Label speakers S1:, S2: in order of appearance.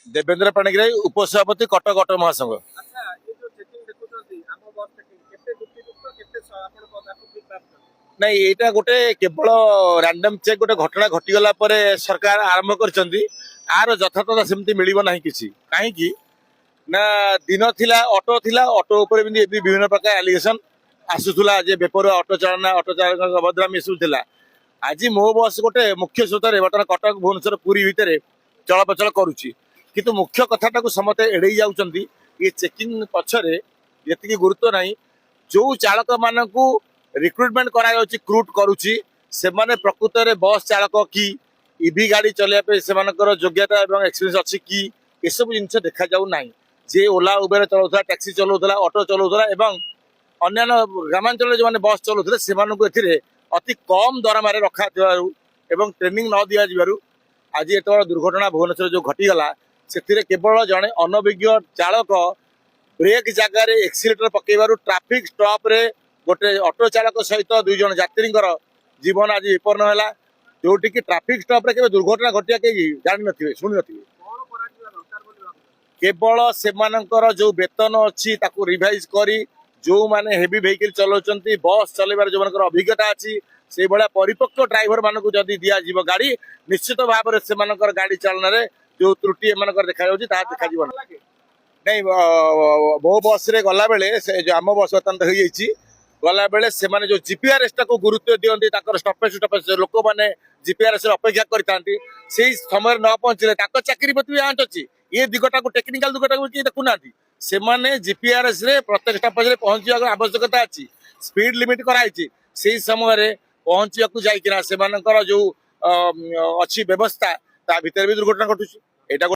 S1: देवेंद्र पाणिग्राही उपसभापति कटक ऑटो महासंघ।
S2: अच्छा ये जो चेकिंग देखुछंती आम बस चेकिंग केते दुखित केते आपण को ताकू फीडबैक
S1: नहीं एटा गोटे केवल रैंडम चेक गोटे घटना घटीगला परे सरकार आरंभ करछंती आर यथार्थता सेमती मिलिबो नाही किछि काहेकि ना दिन थिला ऑटो ऊपर भी विभिन्न प्रकार एलिगेशन आसुथुला जे बेपर ऑटो चालक अभद्रामी सुथिला आज मो बस गोटे मुख्य स्रोत बर्तमान कटक भुवनेश्वर पुरी भितर चलप्रचल करुच्ची किंतु मुख्य कथाटा को समस्ते एड़े जाउछंती ये चेकिंग पछरे ये गुरुत्व नहीं जो चालक मानू रिक्रुटमेंट क्रूट करुच्ची से माने प्रकृत में बस चालक कि इवी गाड़ी चलने से योग्यता और एक्सपीरियंस अच्छी कि ये सब जिन देखा जाऊ ना जे ओला उबेर चलाऊला टैक्सी चलाऊला ऑटो चलाऊला अन्य ग्रामांचल जो मैंने बस चलाऊले से अति कम दरमार रखा ट्रेनिंग न दि आज एत बड़ दुर्घटना भुवनेश्वर जो घटीगला से केवल जड़े अनभिज्ञ चालक ब्रेक जगार एक्सीलेटर पकड़ ट्राफिक स्टॉप रे गोटे ऑटो चालक सहित दुई जन यात्री जीवन आज विपन्न है जोटि कि ट्राफिक स्टॉप रे केवल दुर्घटना घटिया कहीं जान थे शुणी थे
S2: कोन कराजिला दरकार बोली भाबु
S1: केवल से जो वेतन अच्छी रिवाइज करी जो माने हेवी व्हीकल चलाउछंती बस चलेबार जो मानकर अभिज्ञता अच्छी से भाया परिपक्व ड्राइवर मानक जदि दिज्व गाड़ी निश्चित भाव में से गाड़ी चालन में जो त्रुटि एम देखा देखा नहीं मो बस रे गला बेले से जो आम बस बर्तमान हो गला बेले से माने जो जीपीआरएस को गुरुत्व दियंती स्टपेज स्टपेज लोक मैंने जीपीआरएस अपेक्षा करते समय न पहुंचले चाकरी प्रति भी आंच अच्छी ये दिगटा को टेक्निकल दिगटा को किए देखुना से माने जीपीआरएस रे प्रत्येक स्टपेज पहुंचा आवश्यकता अच्छी स्पीड लिमिट कराई से समय पहुंचा जाइकिना से जो अच्छी व्यवस्था ता भीतर भी दुर्घटना घटुची एटा